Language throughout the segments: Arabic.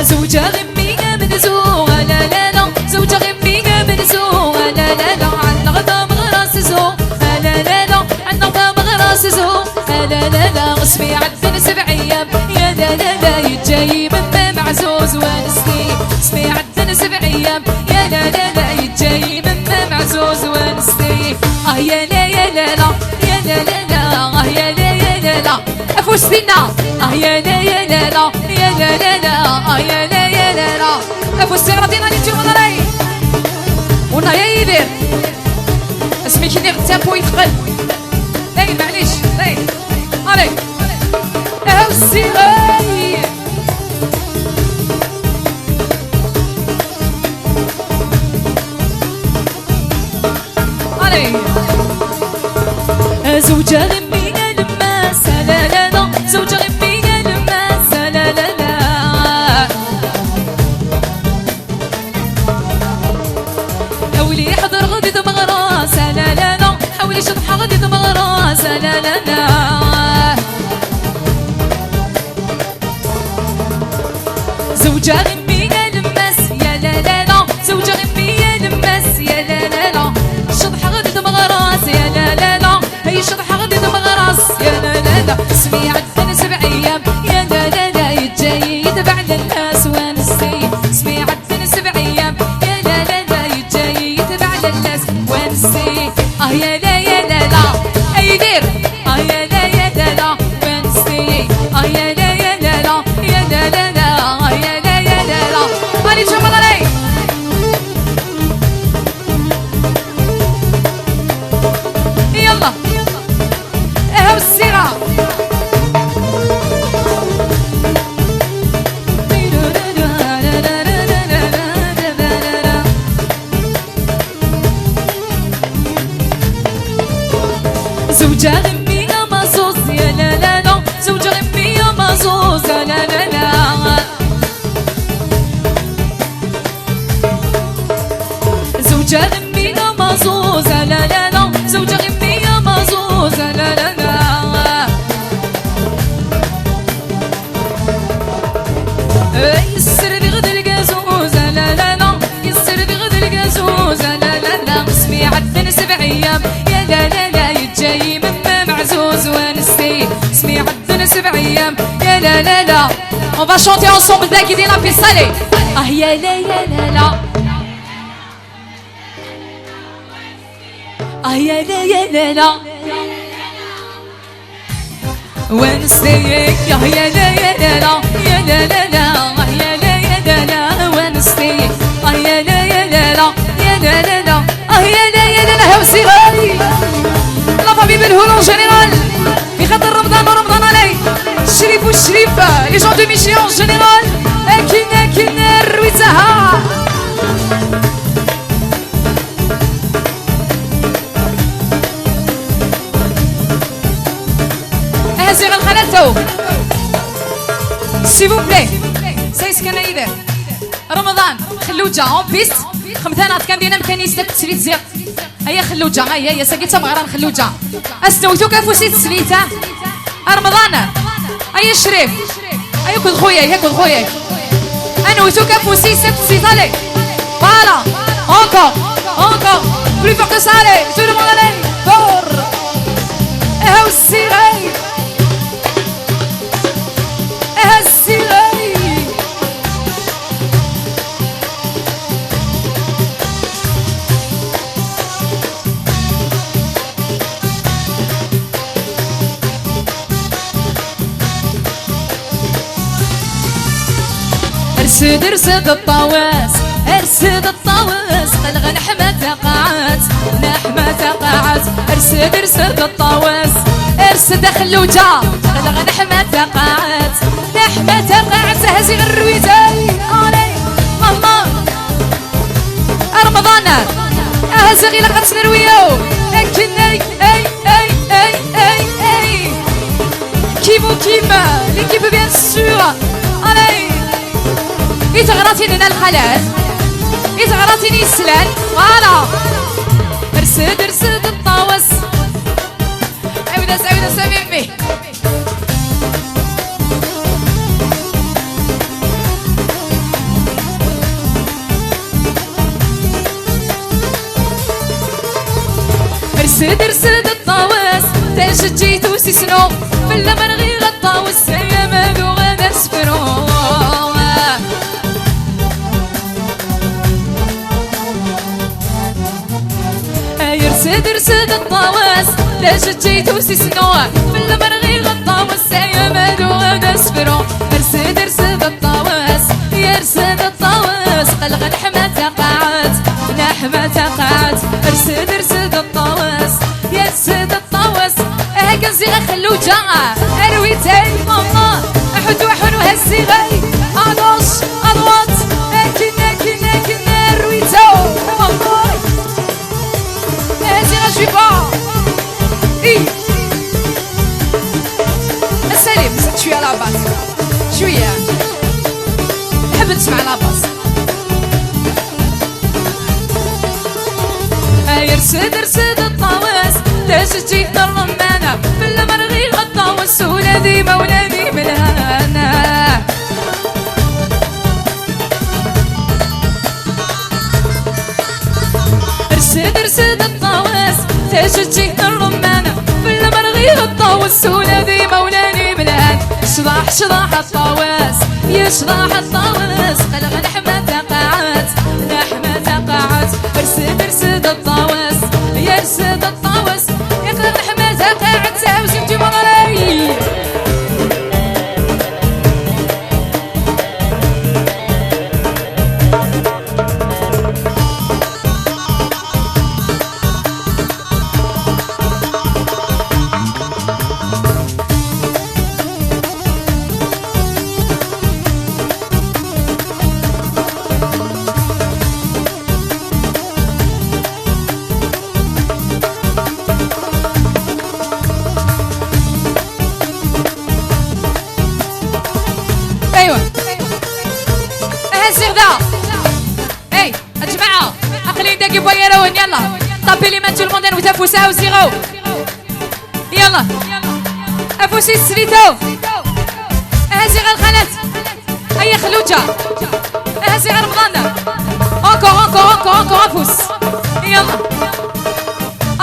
زوجة غمية من زو لا لا لا زوجة غمية من زو لا لا لا عنا غدا مغراس زو لا لا لا عنا غدا مغراس زو لا لا لا غصبي عدن 7 أيام يا لا لا لا يتجاي من معزوز ونسني غصبي عدن 7 أيام يا لا لا لا يتجاي من معزوز ونسني يا لا يا لا لا يا لا لا لا يا لا يا لا لا افوش فينا يا لا يا لا لا يا لا لا لا يا لا يا لا لا افوش سيغراتينا اللي تشوف نراي ونا يا يدير اسمي كي نغ تامبو يتقل اي معليش اي علي اهو السيغاي علي زوجة غمية لماسة لا لا لا زوجة غمية لماسة لا لا لا حاولي يحضر غدي مغراسة لا لا لا حاولي شطح غدي مغراسة لا لا لا زوجة غمية لماس يا لا لا لا زوجة غمية لماس يا لا لا لا شطح غدي مغراس يا لا لا لا هي شطح غدي مغراس يا لا لا لا اسمي عدن 7 أيام يا لا لا لا يتجاي يتبع للناس ونسي اسمي عدن 7 أيام يا لا لا لا يتجاي يتبع للناس ونسي يا لا يا لا لا ايدير يا لا يا لا لا ونسي يا لا يا لا لا يا لا لا لا يا لا يا لا لا مالي تشوف علي يلا اهو السيرة زوجة غمية مازوز يا لا لا لا زوجة غمية مازوز لا لا لا زوجة غمية مازوز لا لا لا زوجة غمية مازوز لا لا لا يسر لي غد القازوز لا لا لا يسر لي غد القازوز لا لا لا اسمي عدن 7 أيام يا لا لا لا يتجاي من معزوز ونسي اسمي عدن 7 أيام يا لا لا لا on va chanter ensemble dès qu'il dit la piste allez يا لا يا لا لا يا لا يا لا لا ونسي يا لا يا لا لا يا لا لا لا يا لا يا لا لا ونسي يا لا يا لا لا يا لا لا لا يا لا يا لا لا هاو سيغالي لا فامي بالهولون جينيرال في خاطر رمضان ورمضان علي الشريف والشريف لي جون دو ميشيون جينيرال اكن الرويتها زيغ الخلاتو سي فوبلي سايس كان يدير رمضان خلوجة اون بيست خمثانات كان دينا مكانيس داك التسليت زيغ هيا خلوجة هيا ساقيتها مغران خلوجة اسنوتو كافوسي تسليته رمضان هيا شريف هيا كل خويا هيا كل خويا انوتو كافوسي سيت سيطالي فوالا اونكور اونكور بلو فور كو سا الي تو لو موند الي فور هاو السيغاي السيغاي ارسد ارسد الطواس ارسد الطواس قلغ نحمة قاعات نحمة قاعات ارسد ارسد الطواس ارسد خلوجة قلغ نحمة قاعات نحمة قاعات هزي الرويتاي علي ماما رمضان هزي غير قد نرويو لكن اي اي اي اي اي اي كيمو كيما ليكيب بيان سور علي يتغراتي لنا الخلات يتغراتي لي السلال فوالا ارسد ارسد الطاوس عاود سامي ارسد ارسد الطاوس تشجيت وسيسنو في المرغي غطاوس يا مالو غدا سفرو ارسد ارسد الطاوس تشجيت وسيسنو في المرغي غطاوس يا مالو غدا سفرو ارسد ارسد الطاوس يرسد الطاوس قلق نحمة تقعد نحمة تقعد ارسد ارسد الطاوس يرسد الطاوس هكذا خلو جاء اروي تاي ماما احد وحن وهزي غي ادوش ادوات كنا كنا كنا اروي تاو ماما هزي غشي با اي السليم زدت شويه لاباس شويه نحب نسمع لاباس يرسد ارسد الطاوس تشجي الرمانة في المرغي الطاوس ولادي مولادي ملهانا ارسد ارسد الطاوس تشجي الرمانة في المرغي الطاوس ولادي مولادي ملهان شضاح شضاح الطاوس يشضاح الطاوس قلق نحمة تقعد نحمة تقعد ارسد ارسد الطاوس يرسد الطاوس يقلق نحمة تقعد ساوس انتي مغري ايوه هزي غدا اي الجماعه اقلين داكي بويروين يلا طابي لي مان تو الموندان وتفوساو زيرو يلا افوسي السريتو هزي غا الخالات اي خلوجه هزي غا رمضان انكور انكور انكور انكور افوس يلا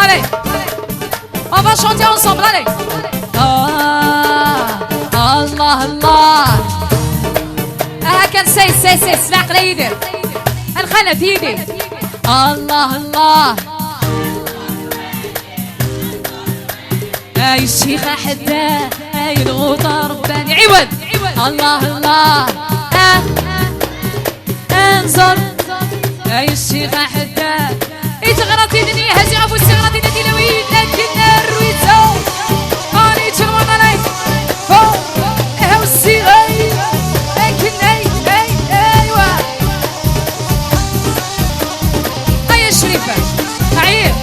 allez on va chanter ensemble allez الله الله كان سي سلاق لا يدير الخلف يدي الله الله هاي الشيخة حدا هاي الغوطة رباني عوض الله الله انظر هاي الشيخة حدا يتغرطي دنيا هزي غفو السغرطي ندي لويد لكن الرويتو قاني تشرون علي فو هاو السيغي لكن ايوه هيا شريفة عيب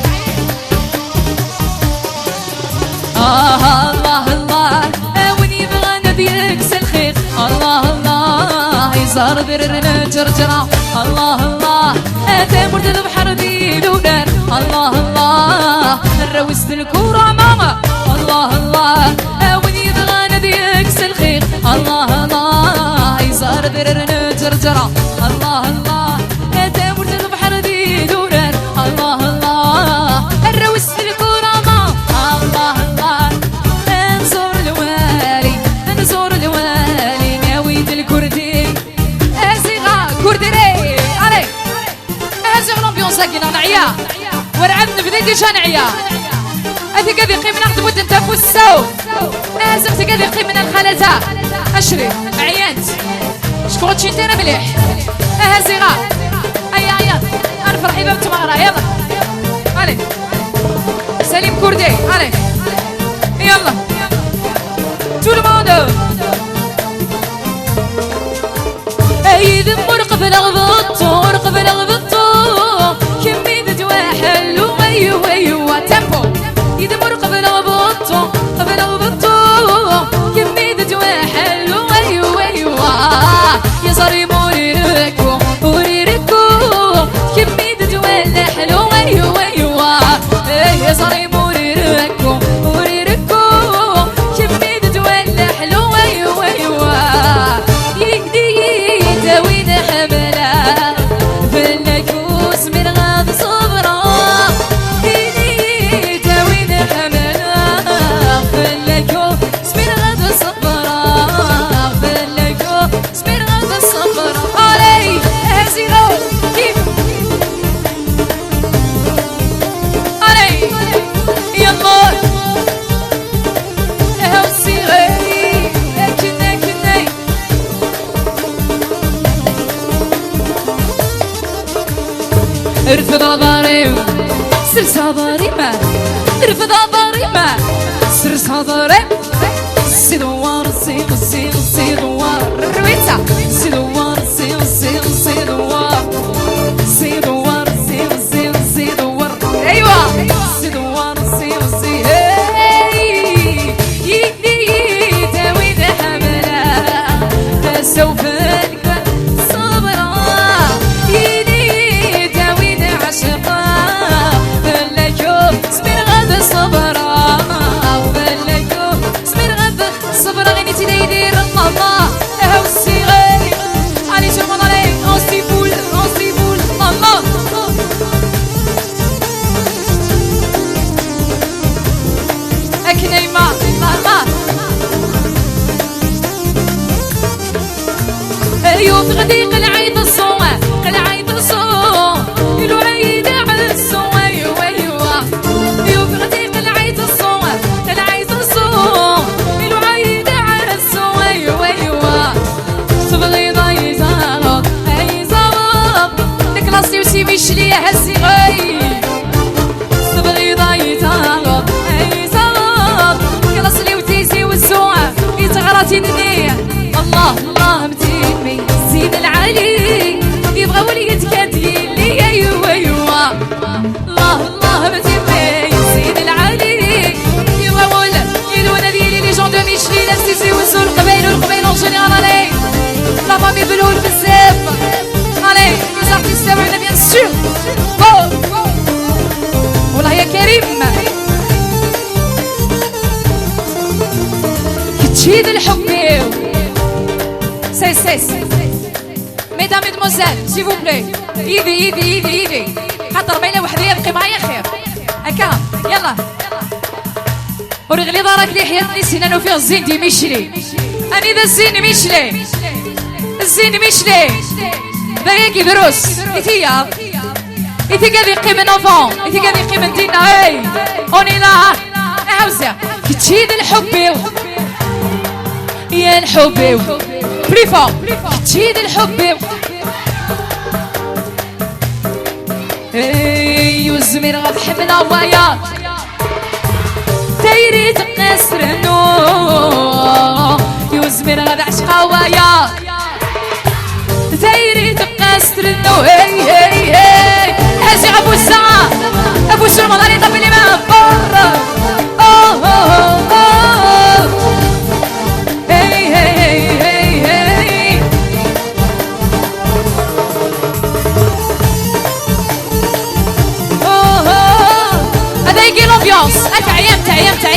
الله الله وين يبغى نبيك سلخير الله الله يزار برنا جرجرة الله الله تامر البحر دي دودار الله الله الروس الكورة ماما الله الله وين يبغى نبيك سلخير الله الله يزار برنا جرجرة الله الله تامر البحر دي دودار الله الله الروس الكورة ماما الله الله نزور الوالي نزور الوالي ناويد الكردي ازيغا كردري علي ازيغ لامبيونس هكينا نعيا ورعب نبدا ديجا نعيا هذي قاعد يقيم من ناخذ ود نتا فوساو لازم تقعد يقيم من الخالته اشري عيانت شكون تشي انت مليح ازيغا ايا نفرح يبا تمارا يلا علي سليم كردي علي يلا تو الموند اي ذمر قبل غبطو قبل غبطو كمي ذدوا حلو ايوه تيمبو يذمر قبل غبطو قبل غبطو كمي ذدوا حلو ايوه يا صاري موريركو كمي ذدوا حلو ايوه يا صاري موريركو رفض ضريم سر صدري ما رفض ضريم سر صدري سي دوار سي دوار رويتا سي دوار سي دوار سي دوار سي دوار ايوا سي دوار سي يدي داوي ذا حملا سوف لك صبرا يدي داوي ذا عشقا فلكو سمير غدا صبرا فلكو سمير غدا صبرا غني تيدير الله هاو الصغير علي شرمان عليك اونسي فول الله أكنيمة الله أيوب غدي قلعيد الصوم يلو عيد على الصوم أيوة أيوب غدي قلعيد الصوم يلو عيد على الصوم أيوة صبغي ضاي زغط أي زغط تكلاصي وسي مشلي هسي غي صبغي ضاي زغط أي زغط كلاصي وتيسي والسوع يتغرتي دنيا الله متيمي زين العلي يبغى وليد كاتلي لي ايوا الله متيمي زين العلي يبغى ولد يدونا ديالي لي جون دو ميشلي لا سيسي وزو القبايل اون جينيرال علي لا فامي بلول بزاف علي لي زارتيست تاعنا بيان سور والله يا كريم كتشيد الحب سي ميدام ميدموزيل سي فو بلاي ايدي حتى ربينا وحدي يبقي معايا خير هكا يلا ورغلي دارك لي حياتني سنان فيه الزين دي ميشلي اني ذا الزين ميشلي ذاك يدروس إتي قاعد يقيم نوفون إتي قاعد يقيم دينا اي اوني لا عاوزة كتشيد الحب يا الحب بريفا كتشيد الحب يوزمير غاد حمل ويا تيري تقصر النور يوزمير غاد عشقا ويا تيري تقصر النور هي هازي ابو الساعة ابو سلمان علي طب اللي ما برا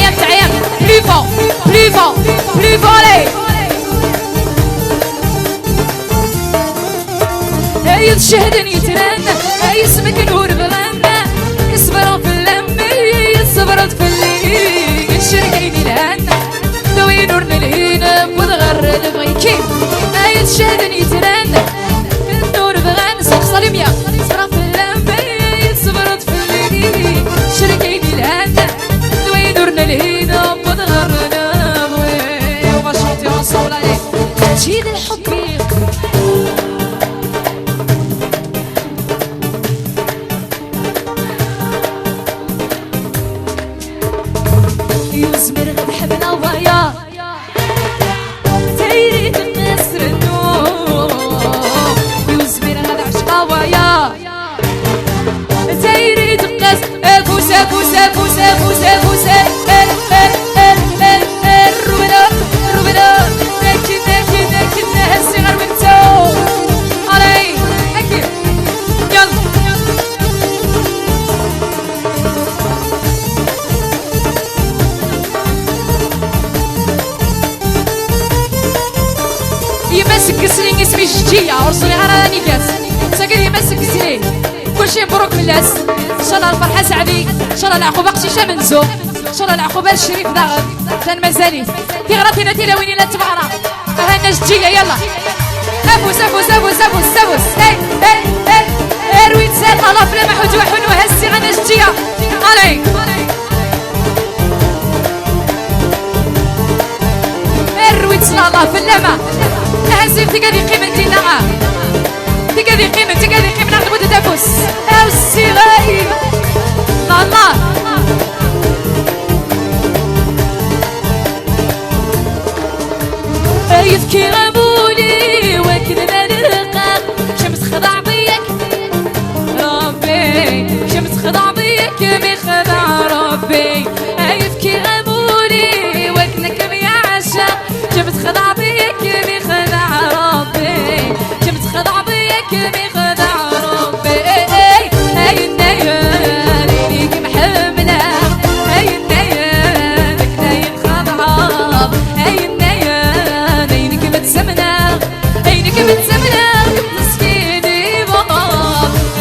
تعيم plus fort allez هاي تشهدن يترنى هاي اسمك نور بغنى يصبروا في اللمي يصبرت في الليل الشركين الهنا دوي نور نلهينا وتغرد بغيكيم هاي تشهدن يترنى النور بغنى سخصة لميا يصبروا في اللمي يصبرت في الليل الشركين الهنا دوي نور نلهينا وتغرد بغيكيم وما شاطي رسول عليك تشيد الحب يزمر غد حبنا ويا تيري تقصر النور يزمر غد عشقا ويا تيري تقصر فوسا روبنا ناكي هسي غير وانتو علي اكيد يلا يمسك السنين اسمي جدية ورسولي غير راني كاس ساكن يمسك السنين كلشي مبروك من الناس ان شاء الله الفرحة سعدي ان شاء الله العقوبة قشيشة منزو ان شاء الله العقوبة الشريف داغب كان مازالي في غراتينا تيلاويني لا تبغرا هانا جدية يلا سابوس هاي رويت سال الله فلا محوج وحون وهسي غانا جدية علي الرويت سال الله فلا ما هزي في قدي قيمة دينا تقدي قيمة ناخذ مدة تنفس او السيغاي الله يذكي غمولي وكذا نلقاك شمس خضع بيك ربي شمس خضع بيك مي خضع ربي يذكي غمولي وكنك يا عشاق شمس خضع بيك مي خضع ربي شمس خضع بيك مي خضع ربي هاي النيا ليك محملة هاي النيا لك نايم خضعة هاي النيا ليك متسمنة عينك متسمنة مسكيني بابا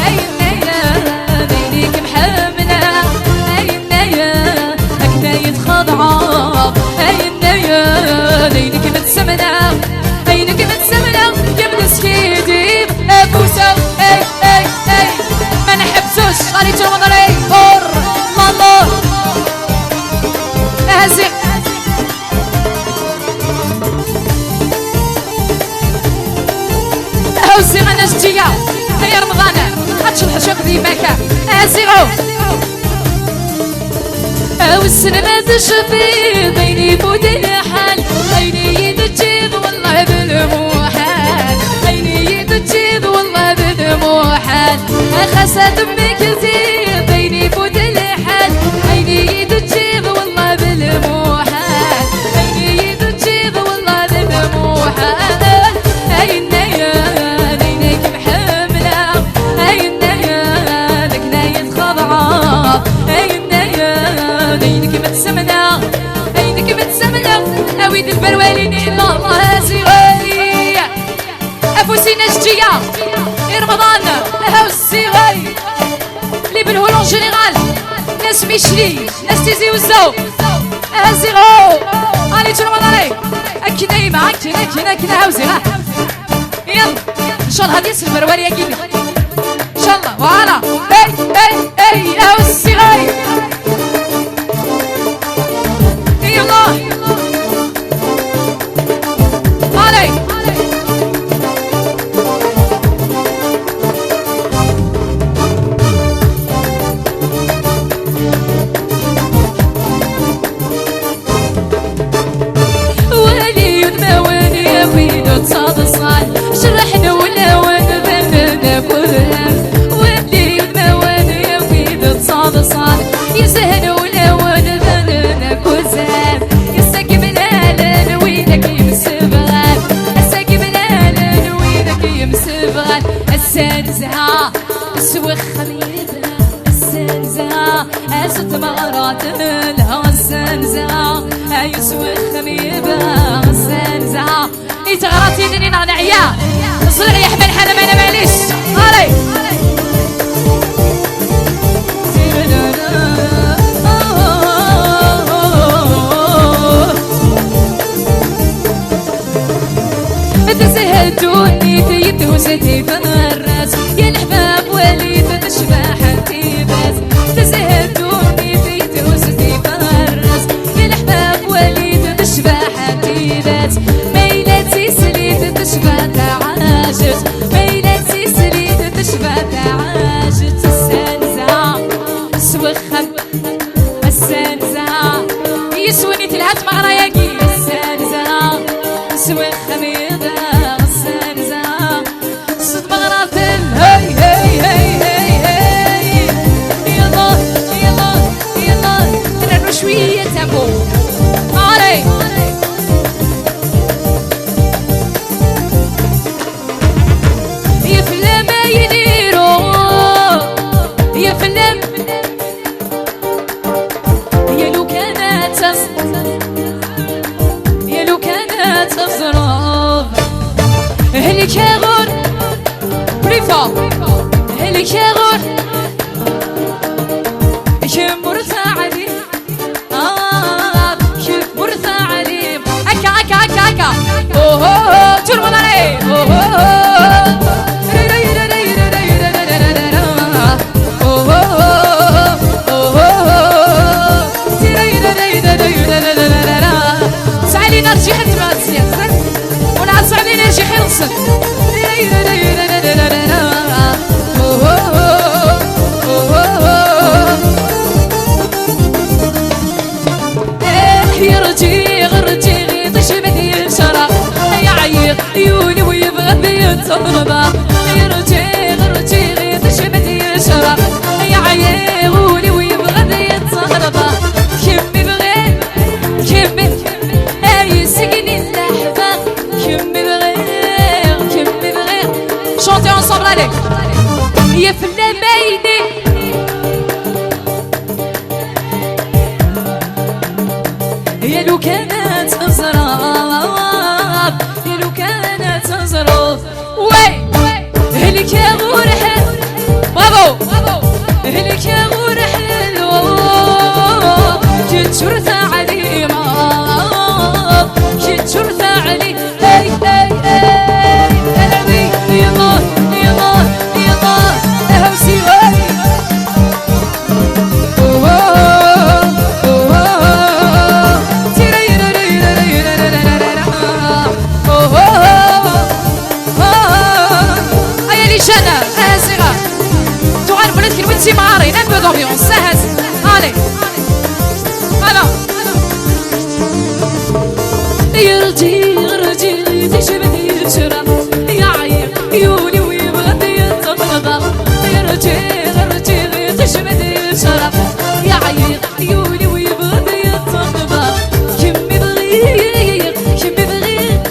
هاي النيا ليك محملة هاي النيا لك نايم خضعة هاي النيا ليك متسمنة عينك متسمنة يا مسكيني بوسة اي ما نحبسوش غادي رمضان اور الله اهزي اهزي انا جدية يا رمضان هاتشو الحشوك ديماك اهزي او السنة تشفي بيني بود الحال عيني يدجيب والله بالموحال عيني يدجيب والله بالموحال خسات امك زيب بيني بود الحال عيني يدجيب والله بالموحال عيني يدجيب والله بالموحال هاي النيا ليك محملة هاي النيا لك نايد خضعة هاي النيا ليك متسمنة عينك متسمنة اويد البروالين الا الله زغاري افوسينا جدية يا رمضان هاو الزغاري اللي بالهولون جينيرال ناس ميشلي ناس تيزي وزاو ها زغو علي رمضان اكي نايمة كنا هاو زغا يلا ان شاء الله هادي ياسر البروالي اكيد ان شاء الله وعلا اي هاو الزغاري يلا علي ولي المواني يا ويدو تصاد صال شرحنا ولا ونبننا كلها ولي المواني يا ويدو تصاد صال يسهل ولا ونبننا كلها يساكب الهلال ويدك يمسبغال يساكب الهلال ويدك يمسبغال السانزها سوخ خميدها السانزها ست مغرات لها السانزها يسوخ خميبها السانزها يتغراتي دني نعنعيا صلع يا حمل حنا ما انا معليش هاي تزهدوني تيتوزتي فالراس يا الحباب وليد تشبح انتباس تزهدوني تيتوزتي فالراس يا الحباب وليد تشبح انتباس ميلاتي سليت تشبه تعاجت ميلاتي سليت تشبه تعاجت السانزة سوخم السانزة يسوني تلهات مغراياكي السانزة سوخم يدا السانزة صد مغرات هاي يلا نرنو شوية تامو علي يفلم يديرو يفلم يا لو كانت تصرف هلك يا غور بريفا هلك يا غور كيف مرثى علي كيف مرثى علي اكا اوه ترمض علي سعلي نرجي خدمة زيادة ونعصر علينا نرجي خلصت تغضب يرجي غير تشمت يشرب يا عيوني ويبغى يتغضب كمي بغير كمي اي سقني اللحظة كمي بغير شونتي ensemble عليك يا فلا بايني يا لو كانت أزراب يا لو كانت أزراب وي هلك يا غورحل برافو هلك يا غورحل كنت شرطة علي ما كنت شرطة علي اي قلبي يلا هوسي انتي معارين ان بو دامبيونس سهز علي انا يرجي تشبه يشرب يا عيوني ويبغى يتغضب يرجي تشبه يشرب يا عيوني ويبغى يتغضب كمي بغير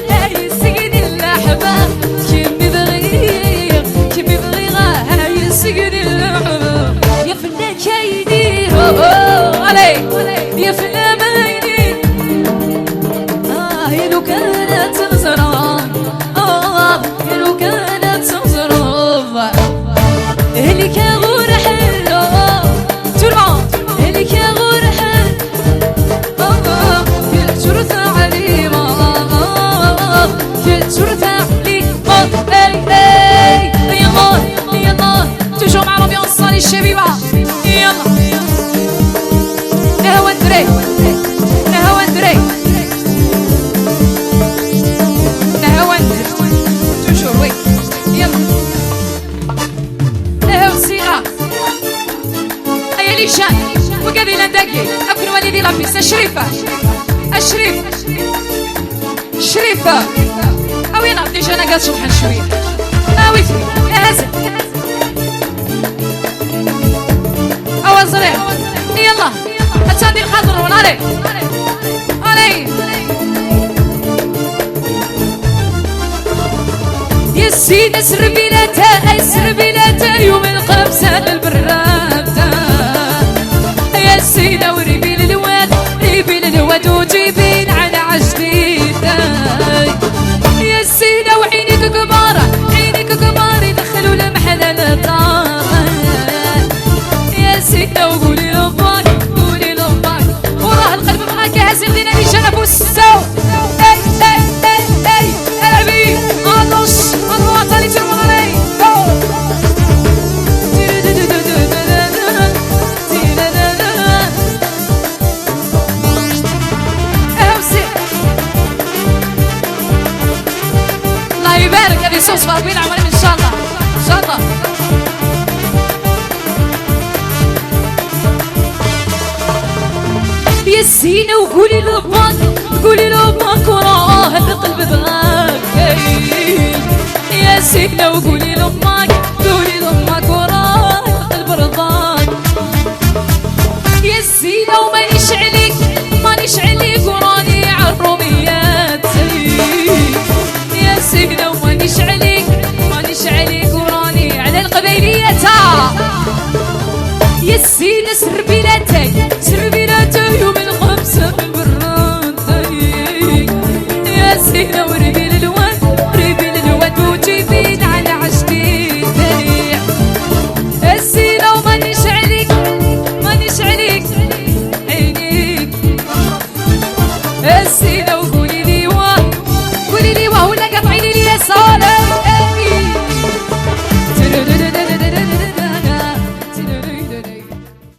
هاي سجن الاحباب كمي بغير هاي سجن الاحباب يا فنان كايدي علي يا فنان مايدي يا لو كانت تغزران يا لو كانت تغزران هلك يا غورحل تورمون هلك يا غورحل كنت شرطة علي ما كنت شرطة علي اي يلا توجور مع l'ambiance صالي الشبيبة يلا نهوى ندري توجور وي يلا نهوى الصيغة أيا لي شان وقبيلة دقي أكون والدي لابيس الشريفة أوي نعطي جانا قاد شطحن شوية أوي ثمي هازل أول زريع يلا هتساندي الخضر علي يا سيدة سربيلاتها يوم الخمسة للبرادة يا سيدة وريبين الواد وجيبين على عجديدة يا سيدة وعينيك كبارة يدخلوا لمحل الطار يا سيدة وقولي لباك وراه القلب معاك هازم دينا لي جنب والسو اي قلبي انوش الوطني ترماني الله يبارك هذه صوص فاربين عمالين ان شاء الله يا سينا وقولي لباك